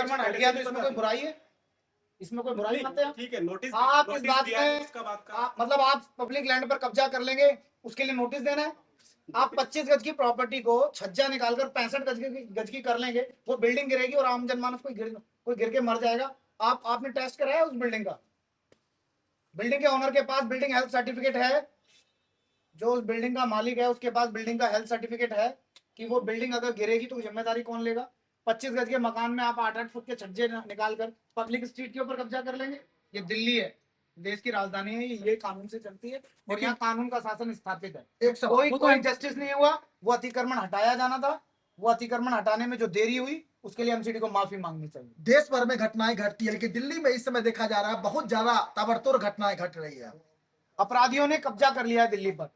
अतिक्रमण हट गया तो इसमें कोई बुराई है? इसमें कोई बुराई मत है। ठीक है, नोटिस आप इस बात दिया है में उसका बात का। मतलब आप पब्लिक लैंड पर कब्जा कर लेंगे उसके लिए नोटिस देना है? आप 25 गज की प्रॉपर्टी को छज्जा निकालकर 65 गज की कर लेंगे, वो बिल्डिंग गिरेगी और आम जनमानस कोई गिर के मर जाएगा। आपने टेस्ट कराया उस बिल्डिंग का? बिल्डिंग के ओनर के पास बिल्डिंग हेल्थ सर्टिफिकेट है? जो उस बिल्डिंग का मालिक है उसके पास बिल्डिंग का हेल्थ सर्टिफिकेट है कि वो बिल्डिंग अगर गिरेगी तो जिम्मेदारी कौन लेगा? 25 गज के मकान में आप 8-8 फुट के छज्जे निकालकर पब्लिक स्ट्रीट के ऊपर कब्जा कर लेंगे? ये दिल्ली है, देश की राजधानी है, ये कानून से चलती है और यहाँ कानून का शासन स्थापित है। कोई जस्टिस नहीं हुआ। वो अतिक्रमण हटाया जाना था, वो अतिक्रमण हटाने में जो देरी हुई उसके लिए एमसीडी को माफी मांगनी चाहिए। देश भर में घटनाएं घटती है, लेकिन दिल्ली में इस समय देखा जा रहा है बहुत ज्यादा ताबड़तोड़ घटनाएं घट रही है। अपराधियों ने कब्जा कर लिया है दिल्ली पर।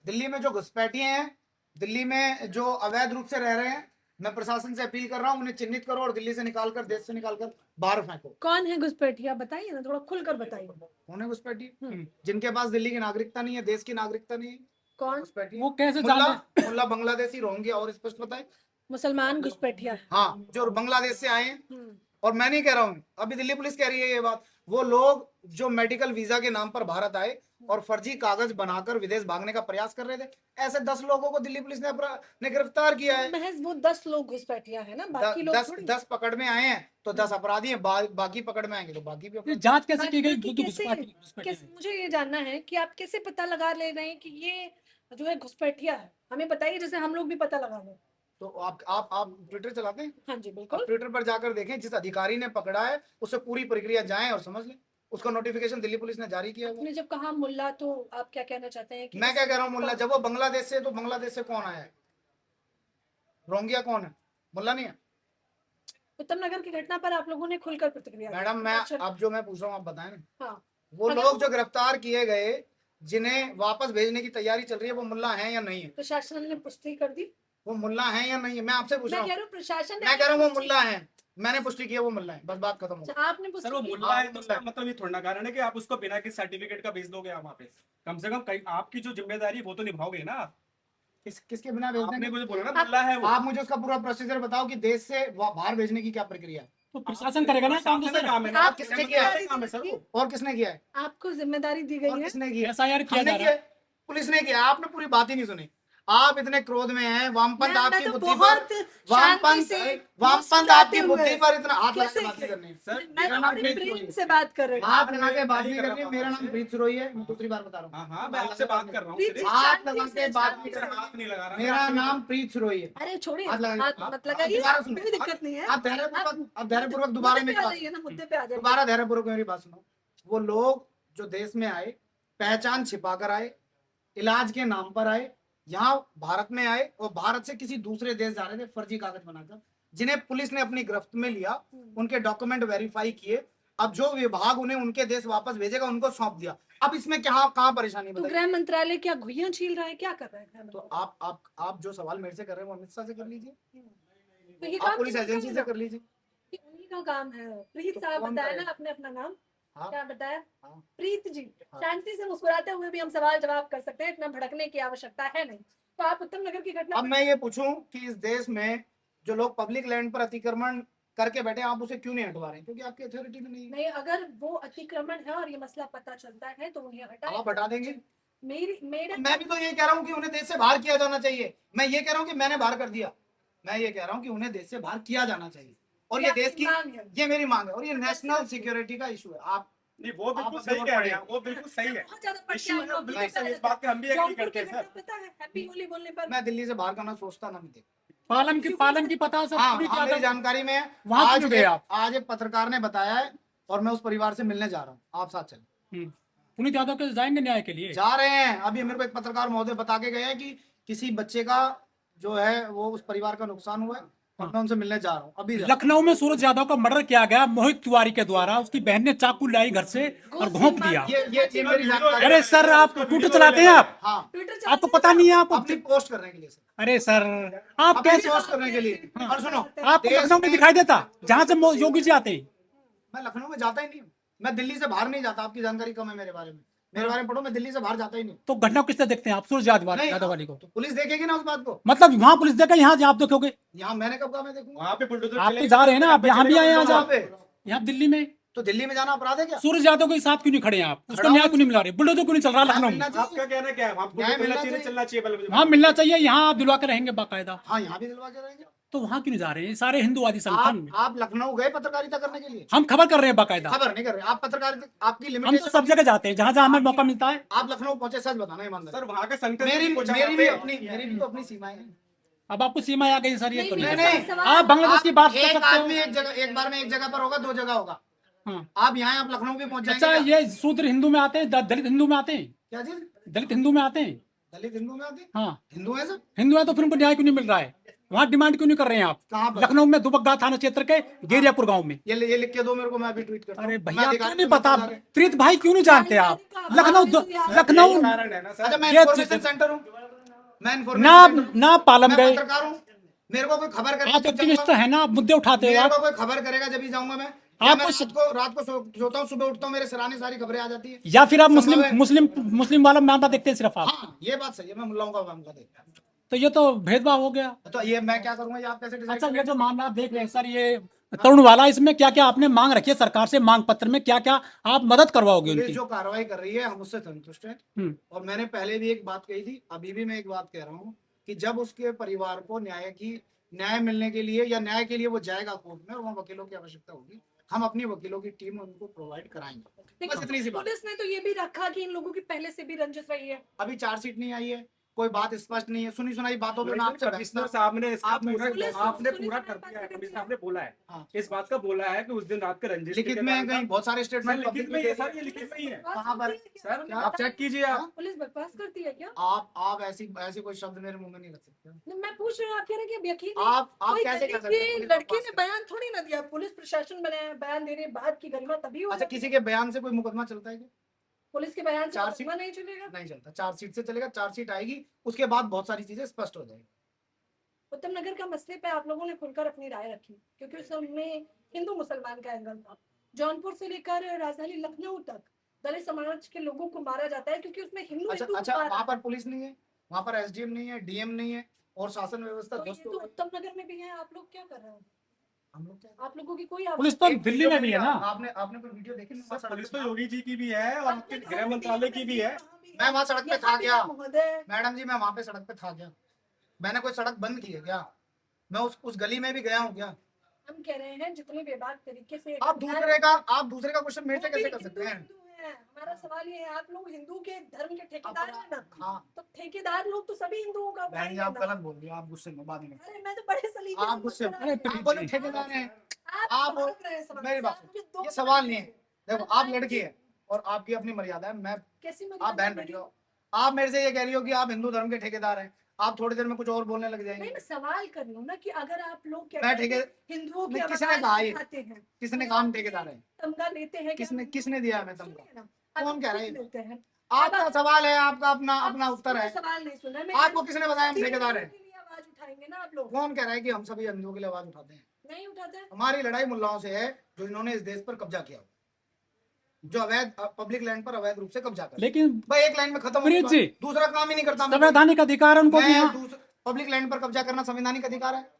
दिल्ली में जो घुसपैठिए हैं, दिल्ली में जो अवैध रूप से रह रहे हैं, मैं प्रशासन से अपील कर रहा हूँ उन्हें चिन्हित करो और दिल्ली से निकालकर, देश से निकालकर बाहर फेंको। कौन है घुसपैठिया? बताइए ना, थोड़ा खुलकर बताइए। कौन है घुसपैठिए? जिनके पास दिल्ली की नागरिकता नहीं है, देश की नागरिकता नहीं है। कौन घुसपैठिए? वो कैसे मुल्ला बांग्लादेशी, रोहिंग्या और स्पष्ट बताए। मुसलमान घुसपैठिया? हाँ, जो बांग्लादेश से आए हैं। और मैं नहीं कह रहा हूँ, अभी दिल्ली पुलिस कह रही है ये बात। वो लोग जो मेडिकल वीजा के नाम पर भारत आए और फर्जी कागज बनाकर विदेश भागने का प्रयास कर रहे थे, ऐसे 10 लोगों को दिल्ली पुलिस ने गिरफ्तार किया है। महज वो 10 लोग घुसपैठिया है ना, बाकी लोग 10 पकड़ में आए हैं तो 10 अपराधी हैं, बाकी पकड़ में आएंगे तो बाकी भी। जांच कैसे की गई? मुझे ये जानना है कि आप कैसे पता लगा ले रहे हैं कि ये जो है घुसपैठिया है? हमें बताइए, जैसे हम लोग भी पता लगा लें। तो आप ट्विटर चलाते हैं? हाँ जी बिल्कुल। ट्विटर पर जाकर देखें, जिस अधिकारी ने पकड़ा है उससे पूरी प्रक्रिया जाएं और समझ लें। उसका नोटिफिकेशन दिल्ली पुलिस ने जारी किया। आपने जब कहा मुल्ला, तो आप क्या कहना चाहते हैं कि मैं क्या कह रहा हूँ मुल्ला? जब वो बांग्लादेश से, तो बांग्लादेश से कौन आया है? रोहिंग्या कौन है? मुल्ला नहीं है। उत्तम नगर की घटना पर आप लोगों ने खुलकर प्रतिक्रिया। मैडम मैं अब जो मैं पूछ रहा हूँ आप बताएं ना। हाँ। वो लोग जो गिरफ्तार किए गए, जिन्हें वापस भेजने की तैयारी चल रही है, वो मुल्ला है या नहीं है? प्रशासन ने पुष्टि कर दी वो मुल्ला है या नहीं है? मैं आपसे पूछ रहा हूँ। प्रशासन मैं कह रहा हूँ वो मुल्ला है, मैंने पुष्टि की है वो मुल्ला है, बस बात खत्म हो गई। आपने सर वो मुल्ला है तो उसका मतलब ये थोड़ा ना कारण है कि आप उसको बिना किसी सर्टिफिकेट का भेज दोगे आप वहाँ पे। कम से कम कहीं आपकी जो जिम्मेदारी वो तो निभाओगे ना आप। किसके बिना भेजने? आपने मुझे बोला ना मुल्ला है वो। आप मुझे उसका पूरा प्रोसीजर बताओ कि देश से बाहर भेजने की क्या प्रक्रिया है? तो प्रशासन करेगा ना काम। काम है ना। आप किसने किया है? काम है सर वो। और किसने किया है? आपको जिम्मेदारी दी गई है। किसने किया? एसआईआर किया जा हमने रहा है। किया है, पुलिस ने किया। आपने पूरी बात ही नहीं सुनी। आप इतने क्रोध में हैं, वामपंथ आपकी बुद्धि पर, वामपंथ आपकी बुद्धि पर इतना हाथ लगा के बात नहीं करनी है। सर मेरा नाम प्रीत प्रेम से बात कर रहे हैं। हाथ लगा के बात नहीं करनी। मेरा नाम प्रीत सुरोही है, मैं दूसरी बार बता रहा हूँ। हाँ मैं आपसे बात कर रहा हूँ। हाथ लगा के बात नहीं करना। हाथ नहीं लगा रहा। मेरा नाम प्रीत सुरोही है। अरे छोड़िए, हाथ लगा- हाथ मत लगाइए, कोई दिक्कत नहीं है। आप धैर्यपूर्वक दोबारा मेरी बात, मुद्दे पे आ जाइए। दोबारा धैर्यपूर्वक मेरी बात सुनो। वो लोग जो देश में आए, पहचान छिपाकर आए, इलाज के नाम पर आए, यहाँ भारत में आए और भारत से किसी दूसरे देश जा रहे थे फर्जी कागज बनाकर, जिन्हें पुलिस ने अपनी गिरफ्त में लिया, उनके डॉक्यूमेंट वेरीफाई किए। अब जो विभाग उन्हें उनके देश वापस भेजेगा उनको सौंप दिया। अब इसमें कहाँ परेशानी तो बताइए? गृह मंत्रालय क्या घुइयां छील रहा है, क्या कर रहा है? तो आप जो सवाल मेरे से कर रहे हैं वो अमित शाह से कर लीजिए, तो ये आप पुलिस एजेंसी से कर लीजिए। उन्हीं का काम है। प्रीत साहब बताया ना आपने अपना नाम? हाँ। क्या बताया? हाँ। प्रीत जी। हाँ। शांति से मुस्कुराते हुए भी हम सवाल जवाब कर सकते हैं, इतना भड़कने की आवश्यकता है नहीं। तो आप उत्तम नगर की घटना। अब मैं ये पूछूं कि इस देश में जो लोग पब्लिक लैंड पर अतिक्रमण करके बैठे, आप उसे क्यों नहीं हटवा रहे हैं? क्योंकि आपकी अथॉरिटी में नहीं। नहीं, अगर वो अतिक्रमण है और ये मसला पता चलता है तो उन्हें हटाएं। आप हटा देंगे? मेरे मैं भी तो ये कह रहा हूँ कि उन्हें देश से बाहर किया जाना चाहिए। मैं ये कह रहा हूँ कि मैंने बाहर कर दिया। मैं ये कह रहा हूँ कि उन्हें देश से बाहर किया जाना चाहिए और ये देश की, ये मेरी मांग है और ये नेशनल सिक्योरिटी का इशू है। आप नहीं वो बिल्कुल सही कह रहे हैं, वो बिल्कुल सही है। इशू है बिल्कुल सही, इस बात पे हम भी एग्री करते हैं सर। पता है हैप्पी होली बोलने पर मैं दिल्ली से बाहर करना सोचता ना मुझे। पालन की पता सब हाँ, पूरी मेरी जानकारी में वहाँ क्यों गए आप? आज एक पत्रकार ने बताया है और मैं उस परिवार से मिलने जा रहा हूँ। आप साथ चलें। पुनीत यादव के जाएंगे न्याय के लिए? जा रहे हैं। अभी मेरे को एक पत्रकार महोदय बता के गए हैं कि किसी बच्चे का जो है वो उस परिवार का नुकसान हुआ है और मैं उनसे मिलने जा रहा हूँ अभी। लखनऊ में सूरज यादव का मर्डर किया गया मोहित तिवारी के द्वारा। उसकी बहन ने चाकू लाई घर से और घोंप दिया। ये मेरी जानकारी। अरे सर, आप ट्विटर चलाते हैं आप? हाँ, आपको पता नहीं है? आप अपनी पोस्ट करने के लिए सर। अरे सर, आप कैसे पोस्ट करने के लिए? और सुनो, आपको लखनऊ में दिखाई देता जहाँ से योगी जी आते? मैं लखनऊ में जाता ही नहीं हूँ। मैं दिल्ली से बाहर नहीं जाता। आपकी जानकारी कम है मेरे बारे में। मेरे बारे में पढ़ो, मैं दिल्ली से बाहर जाता ही नहीं। तो घटना किससे देखते हैं आप, सूरज नहीं, यादव वाली को? तो पुलिस देखेगी ना उस बात को। मतलब वहां पुलिस देखा, यहाँ आप देखोगे? यहाँ मैंने कब कहा मैं देखूंगा? वहाँ पे बुलडोजर आप तो चलेगा, जा रहे हैं ना, आप यहाँ भी आए हैं आज वहाँ आप, पे यहाँ दिल्ली में। तो दिल्ली में जाना अपराध है क्या? सूरज यादव के साथ क्यों नहीं खड़े हैं आप? उसको खड़ा न्याय हूँ। क्यों नहीं मिला रहे? बुलडोजर क्यों नहीं चल रहा लखनऊ में? मिलना चाहिए। आपका कहना क्या है? आपको न्याय मिलना मिलना चाहिए, चाहिए। चलना चाहिए बल्कि वहाँ मिलना चाहिए, यहाँ आप दिलवा के रहेंगे बाकायदा। हाँ, यहाँ भी दिलवा के रहेंगे। तो वहाँ क्यों नहीं जा रहे हैं? ये सारे हिंदुवादी संगठन में आप लखनऊ गए पत्रकारिता करने के लिए? हम खबर कर रहे हैं बाकायदा। खबर नहीं कर रहे आप पत्रकारिता, आपकी हम तो लिमिटेशन। सब जगह जाते हैं, जहाँ जहाँ हमें मौका मिलता है। आप लखनऊ पहुंचे, सच बताना ईमानदार। सर वहाँ का संगठन मेरी कुछ मेरी यहाँ भी पे- मेरी भी तो अपनी सीमाएं हैं। अब आपको सीमा आ गई सर, ये तो नहीं, नहीं। नहीं, सवाल- आप बांग्लादेश की बात कर एक सकते आदमी हो। एक जगह, एक बार में एक जगह पर होगा, दो जगह होगा। हाँ। आप यहाँ आप लखनऊ भी पहुंच जाएंगे अच्छा, क्या? ये शूद्र हिंदू में आते हैं, दलित हिंदू में आते हैं? क्या चीज? दलित हिंदू में आते हैं? दलित हिंदू में आते? हाँ, हिंदू है सब? हिंदू है तो फिर उनको न्याय क्यों नहीं मिल रहा है? वहाँ डिमांड क्यों नहीं कर रहे हैं आप? कहाँ पर? लखनऊ में दुबग्गा थाना क्षेत्र के गेरियापुर गांव में। ये लिख के दो मेरे को, मैं अभी ट्वीट करता हूँ। अरे मैं भैया क्यों अधिकारी नहीं को पता? बता रहे। प्रीत भाई क्यों नहीं जानते आप? लखनऊ लखनऊ यही कारण है ना अच्छा, सर। मैं ये इंफॉर्मेशन चीज़- सेंटर हूँ, मैं ना इंफॉर्मेशन सेंटर हूँ। ना पालम मैं गए पत्रकार हूँ, मेरे को कोई खबर आप, करेगा एक्टिविस्ट है ना, आप मुद्दे उठाते हो मेरे आप। को कोई खबर करेगा जब ही जाऊंगा मैं। या आप मैं कुछ- रात को सोता हूँ, सुबह उठता हूँ, मेरे सिराने सारी खबरें आ जाती है। या फिर आप संभव मुस्लिम है। मुस्लिम मुस्लिम वाला मामला देखते हैं सिर्फ आप। हाँ, ये बात सही है, मैं मुल्लाओं का मामला देखता हूँ। तो ये तो भेदभाव हो गया। तो ये मैं क्या करूंगा, ये आप कैसे डिसाइड अच्छा, ये जो मामला आप देख रहे हैं सर, ये तरुण वाला, इसमें क्या क्या आपने मांग रखी है सरकार से? मांग पत्र में क्या क्या आप मदद करवाओगे पुलिस उनकी? जो कार्रवाई कर रही है हम उससे संतुष्ट हैं। हम्म। और मैंने पहले भी एक बात कही थी, अभी भी मैं एक बात कह रहा हूँ कि जब उसके परिवार को न्याय मिलने के लिए या न्याय के लिए वो जाएगा कोर्ट में और वहाँ वकीलों की आवश्यकता होगी, हम अपनी वकीलों की टीम उनको प्रोवाइड कराएंगे। बस इतनी सी बात। पुलिस ने तो ये भी रखा कि इन लोगों की पहले से भी रंजिश रही है। अभी चार्जशीट नहीं आई है, कोई बात स्पष्ट नहीं है, सुनी सुनाई बातों पे मैं आपसे बहस कमिश्नर कर- साहब ने इसका आपने पूरा पुलिस- आपने पुलिस पूरा ने कर बात दिया है। कर कमिश्नर दिया। साहब ने बोला है, हाँ। इस बात का बोला है कि उस दिन रात का रंजिश लिखित के में कारण कहीं बहुत सारे सर स्टेटमेंट लिखित में ये सर, ये लिखित में ही है कहाँ पर? सर। क्या? आप चेक कीजिए आप। पुलिस बकवास करती है क्या? आप ऐसी कोई शब्द मेरे मुंह में नहीं रख सकते। नहीं, मैं पूछ रही हूँ, आप कह रहे हैं कि अब यकीन नहीं। आप कोई कैसे कर दलित सकते के हैं? पुलिस लड़के बकवास ने करती है। बयान थोड़ी ना दिया, पुलिस प्रशासन बयान देने बाद की गरिमा तभी होगा। अच्छा, किसी के बयान से कोई मुकदमा चलता है क्या? पुलिस के बयान से चार्जशीट- मुकदमा नहीं चलेगा। नहीं चलता, चार्जशीट से चलेगा। चार्जशीट आएगी, उसके बाद बहुत सारी चीजें स्पष्ट हो जाएगी। उत्तम नगर का मसले पे आप लोगों ने खुलकर अपनी राय रखी, क्योंकि उसमें हिंदू मुसलमान का एंगल था। जौनपुर से लेकर राजधानी लखनऊ तक दलित समाज के लोगों को मारा जाता है क्योंकि उसमें हिंदू अच्छा हिंदू को अच्छा, मारा वहाँ है। पर पुलिस नहीं है, वहाँ पर एसडीएम नहीं है, डीएम नहीं है और शासन व्यवस्था तो ये ध्वस्त तो हो गई। उत्तम नगर में भी है, आप लोग क्या कर रहे हो? हम लोग क्या, आप लोगों की कोई पुलिस तो एक दिल्ली वीडियो में भी है ना। आपने आपने कोई वीडियो देखी? मैं सर, पुलिस सड़क तो पे- योगी जी की भी है और आपके आपने गृह कहा मंत्रालय की भी है। मैं वहाँ सड़क पे यहाँ था भी क्या? है महोदय। मैडम जी, मैं वहाँ पे सड़क पे था क्या? मैंने कोई सड़क बंद की है क्या? मैं उस गली में भी गया हूँ क्या? हम कह रहे हैं जितनी बेबाक तरीके से आप दूसरे का क्वेश्चन मेरे से कैसे कर सकते हैं? हमारा सवाल ये है, आप लोग हिंदू के धर्म के ठेकेदार हैं ना, हाँ तो ठेकेदार लोग तो सभी हिंदुओं का बहन भाई जी, है आप ना। गलत बोल रही हो, आप गुस्से में बाद में। अरे मैं तो बड़े सलीके आप से गुस्से पूछ रहा हूँ। अरे आप बोलो ठेकेदार हैं। आप भाग रहे हैं सवाल मेरी से। बात आप मुझे दो ये सवाल नहीं है। देखो, आप लड़की है और आपकी अपनी मर्यादा है। मैं कैसी आप मर्यादा बहन मेरी? बैठी हो, आप मेरे से ये कह रही हो कि आप हिंदू धर्म के ठेकेदार हैं। आप थोड़ी देर में कुछ और बोलने लग नहीं, जाएंगे। मैं सवाल कर रही हूँ ना कि अगर आप लोग क्या मैं कहते हैं, ठेके हिंदुओं के नहीं, किसने अवकाश कहा ये? खाते हैं, किसने काम ठेकेदार है? तमगा लेते हैं, किसने दिया है मैं तमगा? सुनिए ना, आप कौन कह रहा है खुद ये? लेते हैं। आपका सवाल है, आपका अपना आप अपना उत्तर है। सवाल नहीं सुना मैं। आपको किसने बताया हम ठेकेदार हैं? के लिए आवाज उठाएंगे ना आप लोग? कौन कह रहा है कि हम सभी हिंदुओं के लिए आवाज उठाते हैं? नहीं उठाते। हमारी लड़ाई मुल्लाओं से है, जो इन्होंने इस देश पर कब्जा किया, जो अवैध पब्लिक लैंड पर अवैध रूप से कब्जा कर। लेकिन भाई एक लाइन में खत्म हो प्रीत गई जी, बात। दूसरा काम ही नहीं करता मैं। संवैधानिक अधिकार उनको भी है। पब्लिक लैंड पर कब्जा करना संवैधानिक अधिकार है।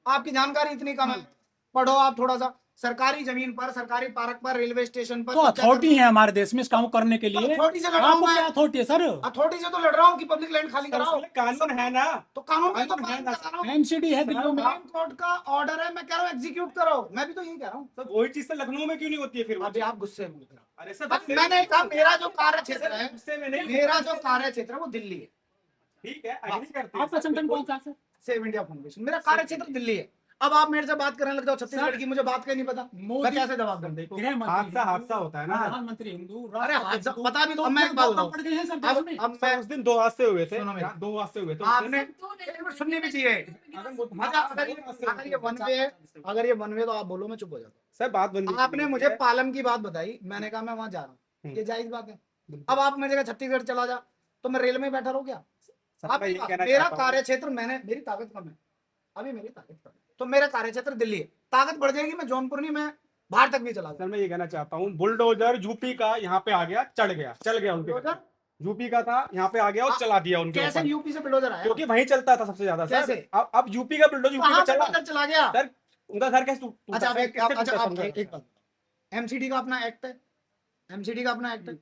आपकी जानकारी इतनी कम है, पढ़ो आप थोड़ा सा। सरकारी जमीन पर, सरकारी पार्क पर, रेलवे स्टेशन पर तो अथॉरिटी है हमारे देश में इस काम को करने के लिए। अथॉरिटी से लड़ रहा हूं आपको क्या मैं। अथॉरिटी है सर? अथॉरिटी से तो लड़ रहा हूँ कि पब्लिक लैंड खाली सर, कराओ। उसके लिए कानून है ना। तो कानून की तो कानून है बात ना। कर रहा हूँ। एनसीडी है दिल्ली में। सुप्रीम कोर्ट का ऑर्डर है, मैं कह रहा हूँ एग्जीक्यूट करो। मैं भी तो यही कह रहा हूँ। सर वही चीज से लखनऊ में क्यों नहीं होती है फिर वो अभी चीज? आप गुस्से में बोल रहे हो। अरे सर बस मैंने कहा मेरा जो कार्य क्षेत्र है, गुस्से में नहीं, मेरा जो कार्य क्षेत्र है वो दिल्ली है। ठीक है, agree करते हैं। आपका संगठन कौन सा है सर? सेव इंडिया फाउंडेशन, मेरा कार्य क्षेत्र दिल्ली है। अब आप मेरे से बात करने लग जाओ छत्तीसगढ़ की, मुझे बात का ही नहीं पता, मैं मोदी कैसे जवाब दूं? देखो, गृह मंत्री हादसा होता है ना। प्रधानमंत्री हिंदू। अरे हादसा पता भी तो, तो मैं एक बात दो बताऊं। पड़ गए हैं सर देश में। अब सर मैं उस दिन 2 हादसे हुए थे। सुनो मेरी। 2 हादसे हुए थे। आपने सुननी भी चाहिए। अगर ये वन वे है, अगर ये वन वे तो आप बोलो, मैं चुप हो जाता सर बात बंदी हूं। आपने मुझे पालम की बात बताई, मैंने कहा मैं वहां जा रहा हूँ, ये जायज बात है। अब आप मेरी जगह छत्तीसगढ़ चला जा, तो मैं रेल में बैठा रहूं क्या? आप मेरा कार्य क्षेत्र, मेरी ताकत कम है, अभी मेरी ताकत कम है, तो मेरा कार्य क्षेत्र दिल्ली है। ताकत बढ़ जाएगी, मैं जौनपुर नहीं, मैं बाहर तक भी चला सर मैं ये कहना चाहता हूँ, बुलडोजर यूपी का यहाँ पे आ गया, चढ़ गया, चल गया उनके बुलडोजर? यूपी का था, यहाँ पे आ गया और चला दिया उनके कैसे ऊपर, यूपी से बुलडोजर आया? क्योंकि वहीं चलता था सबसे ज्यादा सर। कैसे? अब यूपी का बुलडोजर यूपी कहाँ में चला बुलडोजर चला गया? सर, उनका घर कैसे टूटा? अच्छा, सर, कैसे अच्छा, टूटा आप समझो? एक बात, एमसीडी का अपना एक्ट है, एमसीडी का अपना एक्ट है।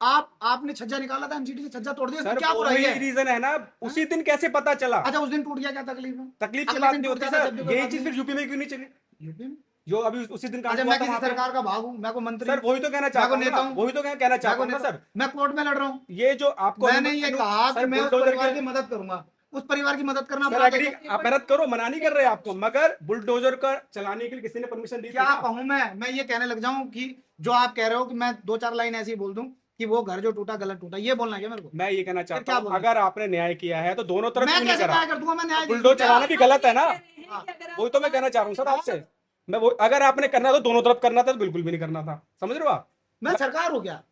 आपने छज्जा निकाला था, एमसीडी से छज्जा तोड़ दिया, इसमें सर क्या बुराई वही है? रीजन है ना, उसी दिन कैसे पता चला? अच्छा, उस दिन टूट गया, क्या तकलीफ है? तकलीफ की अगले बात दिन नहीं टूट होती जाता, सर, जब भी कोई यही बात चीज नहीं। फिर यूपी में क्यों नहीं चली यूपी में? जो अभी उसी दिन का अच्छा, हुआ मैं था किसी वहाँ पे? सरकार का भाग हूँ, मैं को मंत्री सर वही तो कहना चाहता हूँ नेता ना, हूँ। वही तो कहना चाहता हूँ ना सर। मैं कोर्ट में लड़ रहा हूँ। ये जो आपको मैंने ये कहा कि सर, मैं उस बुलडोजर परिवार के- की मदद करूंगा, उस परिवार की मदद करना सर अपराध एग्री, है। आप मेहनत करो, मना नहीं कर रहे आपको, मगर बुलडोजर का चलाने के लिए किसी ने परमिशन दी थी क्या ना? कहूँ मैं ये कहने लग जाऊं कि जो आप कह रहे हो कि मैं 2-4 लाइन ऐसी बोल दूं कि वो घर जो टूटा गलत टूटा, ये बोलना है क्या मेरे को? मैं ये कहना क्या चाहता हूँ, बोलूं? अगर आपने न्याय किया है तो दोनों तरफ मैं क्यों नहीं कैसे करा? न्याय कर दूंगा? मैं न्याय बुलडोजर चलाना भी गलत है ना, हाँ, वही तो मैं कहना चाह रहा हूँ सर आपसे। मैं वो, अगर आपने करना तो दोनों तरफ करना था, तो बिल्कुल भी नहीं करना था, समझ रहे हो आप? मैं सरकार हूँ क्या?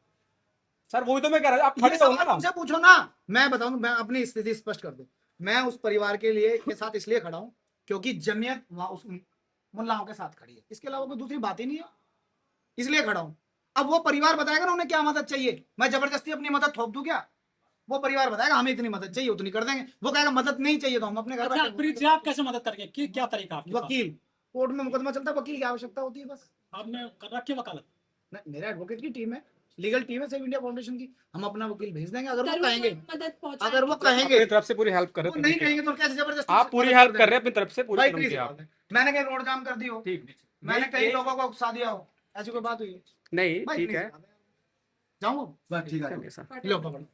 सर वही तो मैं कह रहा हूँ, आप ये खड़े हो सवाल ना। मुझसे पूछो ना, मैं बताऊं, मैं अपनी स्थिति स्पष्ट कर दूं। मैं उस परिवार के लिए के साथ इसलिए खड़ा हूं क्योंकि जमीयत वहां उस मुल्लाओं के साथ खड़ी है, इसके अलावा कोई दूसरी बात ही नहीं है, इसलिए खड़ा हूं। अब वो परिवार बताएगा ना उन्हें क्या मदद चाहिए, मैं जबरदस्ती अपनी मदद थोप दूं क्या? वो परिवार बताएगा हमें इतनी मदद चाहिए, उतनी कर देंगे। वो कहेगा मदद नहीं चाहिए तो हम अपने घर अच्छा बैठे प्रीत जी, आप कैसे मदद करेंगे? क्या तरीका आपके पास? वकील, कोर्ट में मुकदमा चलता है, वकील की आवश्यकता होती है बस। आपने कर रखी है वकालत? नहीं, मेरे एडवोकेट की टीम है, लीगल टीम है सेव इंडिया फाउंडेशन की, हम अपना वकील भेज देंगे अगर वो जरूर कहेंगे। मदद पहुंचाएं। अगर वो कहेंगे, अपनी तरफ से पूरी हेल्प कर वो रहे नहीं हैं, कहेंगे तो कैसे जबरदस्ती आप पूरी मदद हेल्प कर कर रहे देंगे? हैं अपनी तरफ से, पूरी भाई करूंगी प्लीज, आप। मैंने कहीं रोड जाम कर दी हो, ठीक, मैंने कई ये- लोगों को उकसा दिया हो, ऐसी कोई बात हुई है? नहीं भाई ठीक प्लीज, है, जाऊँ? बस ठीक है। चलिए सर। लो पकड़ो।